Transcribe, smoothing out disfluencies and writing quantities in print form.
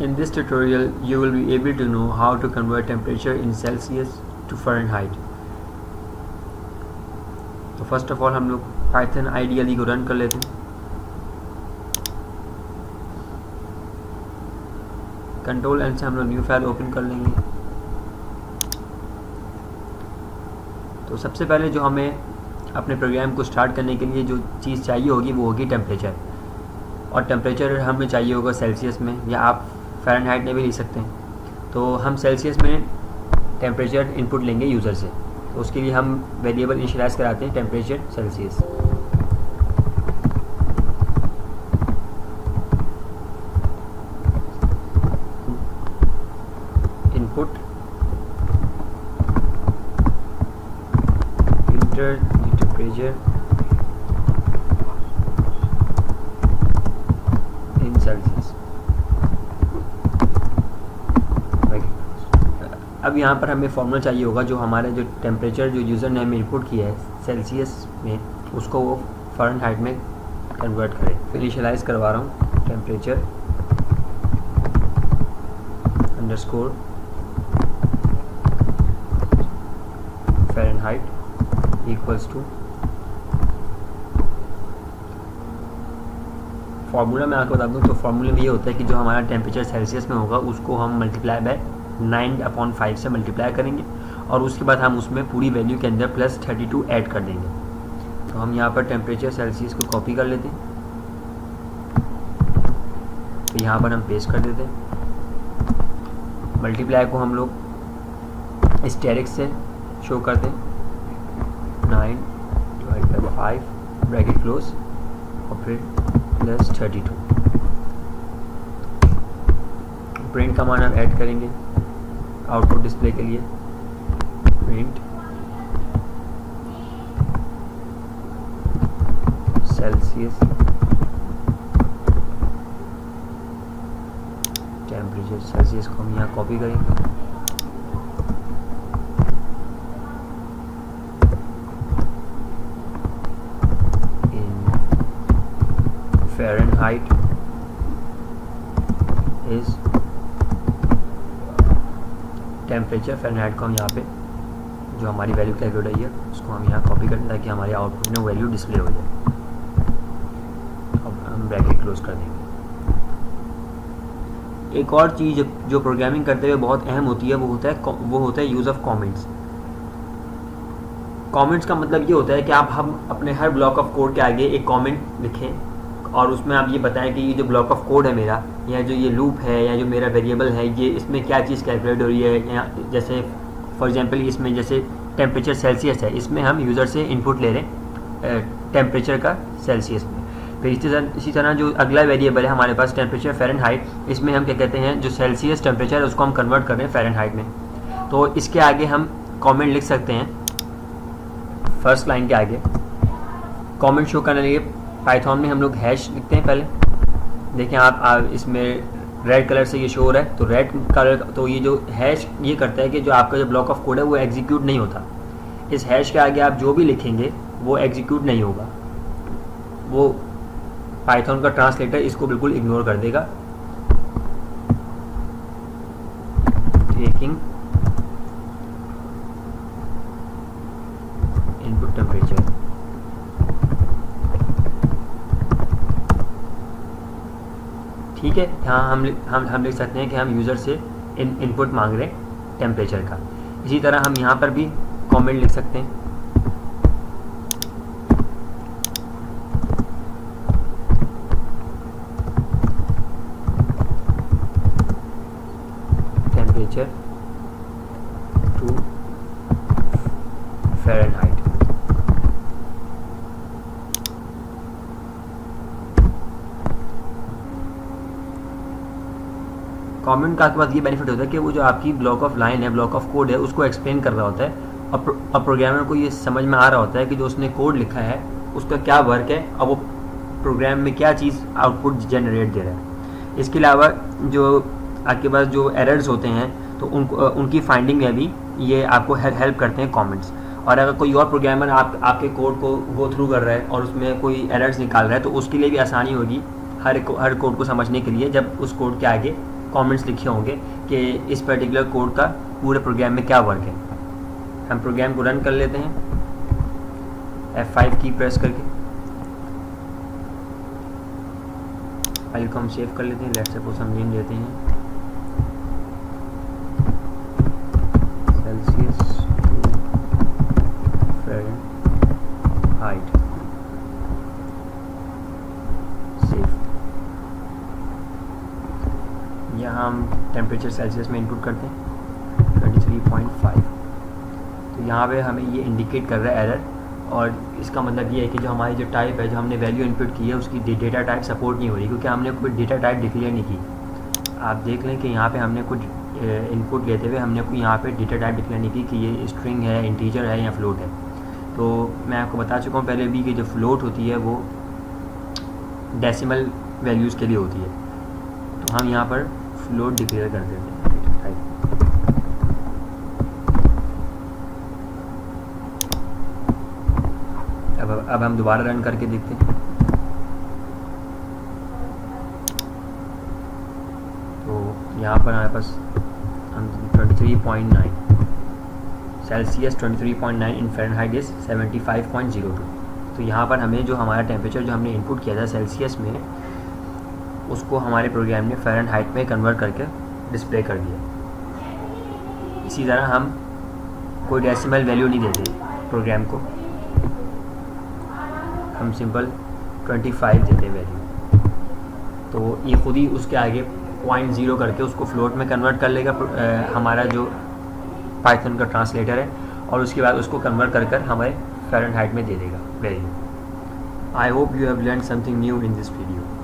In this tutorial, you will be able to know how to convert temperature in Celsius to Fahrenheit. तो first of all हम लोग Python IDLE को run कर लेते हैं. Control N से हम लोग न्यू फाइल ओपन कर लेंगे. तो सबसे पहले जो हमें अपने प्रोग्राम को स्टार्ट करने के लिए जो चीज़ चाहिए होगी वो होगी टेम्परेचर. और टेम्परेचर हमें चाहिए होगा सेल्सियस में, या आप फ़ारेनहाइट में भी ले सकते हैं. तो हम सेल्सियस में टेम्परेचर इनपुट लेंगे यूज़र से. तो उसके लिए हम वेरिएबल इनिशियलाइज कराते हैं temperature Celsius. Input inter temperature in Celsius. अब यहाँ पर हमें फॉर्मूला चाहिए होगा जो हमारे जो टेम्परेचर जो यूज़र ने हमें इनपुट किया है सेल्सियस में, उसको वो फ़ारेनहाइट में कन्वर्ट करे. इनिशियलाइज करवा रहा हूँ temperature underscore Fahrenheit equals to. Formula मैं आपको बता दूँ तो फार्मूले में ये होता है कि जो हमारा टेम्परेचर सेल्सियस में होगा उसको हम मल्टीप्लाई बाय 9/5 से मल्टीप्लाई करेंगे और उसके बाद हम उसमें पूरी वैल्यू के अंदर +32 ऐड कर देंगे. तो हम यहाँ पर टेम्परेचर सेल्सियस को कॉपी कर लेते हैं. तो यहाँ पर हम पेस्ट कर देते हैं. मल्टीप्लाई को हम लोग स्टेरिक से शो करते हैं. 9/5 ब्रैकेट क्लोज और फिर +32. प्रिंट का मान हम ऐड करेंगे आउटपुट डिस्प्ले के लिए. प्रिंट सेल्सियस टेम्परेचर सेल्सियस को हम यहाँ कॉपी करेंगे. इन फ़ारेनहाइट इज टेम्परेचर. फ़ारेनहाइट को हम यहाँ पे जो हमारी वैल्यू कैलकुलेट है उसको हम यहाँ कॉपी करें ताकि हमारे आउटपुट में वैल्यू डिस्प्ले हो जाए. अब हम ब्रैकेट क्लोज कर देंगे. एक और चीज़ जो प्रोग्रामिंग करते हुए बहुत अहम होती है वो होता है यूज़ ऑफ कमेंट्स. कमेंट्स का मतलब ये होता है कि हम अपने हर ब्लॉक ऑफ कोड के आगे एक कमेंट लिखें और उसमें आप ये बताएं कि ये जो ब्लॉक ऑफ कोड है मेरा, या जो ये लूप है, या जो मेरा वेरिएबल है, ये इसमें क्या चीज़ कैलकुलेट हो रही है. या जैसे फॉर एग्जांपल इसमें जैसे टेम्परेचर सेल्सियस है, इसमें हम यूज़र से इनपुट ले रहे हैं टेम्परेचर का सेल्सियस में. फिर इसी तरह जो अगला वेरिएबल है हमारे पास टेम्परेचर फ़ारेनहाइट, इसमें हम क्या कहते हैं जो सेल्सियस टेम्परेचर है उसको हम कन्वर्ट कर रहे हैं फ़ारेनहाइट में. तो इसके आगे हम कॉमेंट लिख सकते हैं. फर्स्ट लाइन के आगे कॉमेंट शो करने के लिए पाइथन में हम लोग हैश लिखते हैं. पहले देखें आप इसमें रेड कलर से ये शो हो रहा है. तो रेड कलर, तो ये जो हैश ये करता है कि जो आपका जो ब्लॉक ऑफ कोड है वो एग्जीक्यूट नहीं होता. इस हैश के आगे आप जो भी लिखेंगे वो एग्जीक्यूट नहीं होगा. वो पाइथन का ट्रांसलेटर इसको बिल्कुल इग्नोर कर देगा. Taking input temperature. ठीक है, यहाँ हम लिख सकते हैं कि हम यूज़र से इनपुट मांग रहे हैं टेम्परेचर का. इसी तरह हम यहाँ पर भी कमेंट लिख सकते हैं. Temperature to Fahrenheit. कमेंट का आपके पास ये बेनिफिट होता है कि वो जो आपकी ब्लॉक ऑफ लाइन है, ब्लॉक ऑफ कोड है, उसको एक्सप्लेन कर रहा होता है. और प्रोग्रामर को ये समझ में आ रहा होता है कि जो उसने कोड लिखा है उसका क्या वर्क है और वो प्रोग्राम में क्या चीज़ आउटपुट जनरेट दे रहा है. इसके अलावा जो आपके पास जो एरर्स होते हैं तो उनकी फाइंडिंग में भी ये आपको हेल्प करते हैं कमेंट्स. और अगर कोई और प्रोग्रामर आपके कोड को गो थ्रू कर रहा है और उसमें कोई एरर्स निकाल रहा है तो उसके लिए भी आसानी होगी हर कोड को समझने के लिए जब उस कोड के आगे कमेंट्स लिखे होंगे कि इस पर्टिकुलर कोड का पूरे प्रोग्राम में क्या वर्क है। हम प्रोग्राम को रन कर लेते हैं F5 की प्रेस करके। फाइल को हम सेव कर लेते हैं। लेट्स सपोज हम नेम देते हैं सेल्सियस टू फ़ारेनहाइट। सेव। यहाँ हम टेम्परेचर सेल्सियस में इनपुट करते हैं 23.5। तो यहाँ पे हमें ये इंडिकेट कर रहा है एरर, और इसका मतलब ये है कि जो हमारी जो टाइप है, जो हमने वैल्यू इनपुट की है, उसकी डेटा टाइप सपोर्ट नहीं हो रही, क्योंकि हमने कोई डेटा टाइप डिक्लेयर नहीं की। आप देख लें कि यहाँ पे हमने कुछ इनपुट लेते हुए हमने कोई यहाँ पे डेटा टाइप डिक्लेयर नहीं की कि ये स्ट्रिंग है, इंटीजर है या फ्लोट है। तो मैं आपको बता चुका हूँ पहले भी कि जो फ्लोट होती है वो डेसिमल वैल्यूज़ के लिए होती है। तो हम यहाँ पर फ्लोट डिक्लेयर कर देते हैं। अब हम दोबारा रन करके देखते हैं। तो यहाँ पर हमारे पास 23.9 सेल्सियस 23.9 इन फ़ारेनहाइट इज़ 75.02। तो यहाँ पर हमें जो हमारा टेम्परेचर जो हमने इनपुट किया था सेल्सियस में, उसको हमारे प्रोग्राम ने फ़ारेनहाइट में कन्वर्ट करके डिस्प्ले कर दिया। इसी तरह हम कोई डेसिमल वैल्यू नहीं देते प्रोग्राम को, हम सिंपल 25 देते वैल्यू। तो ये खुद ही उसके आगे 0.0 करके उसको फ्लोट में कन्वर्ट कर लेगा हमारा जो पाइथन का ट्रांसलेटर है, और उसके बाद उसको कन्वर्ट कर हमारे फ़ारेनहाइट में दे देगा value. I hope you have learn something new in this video.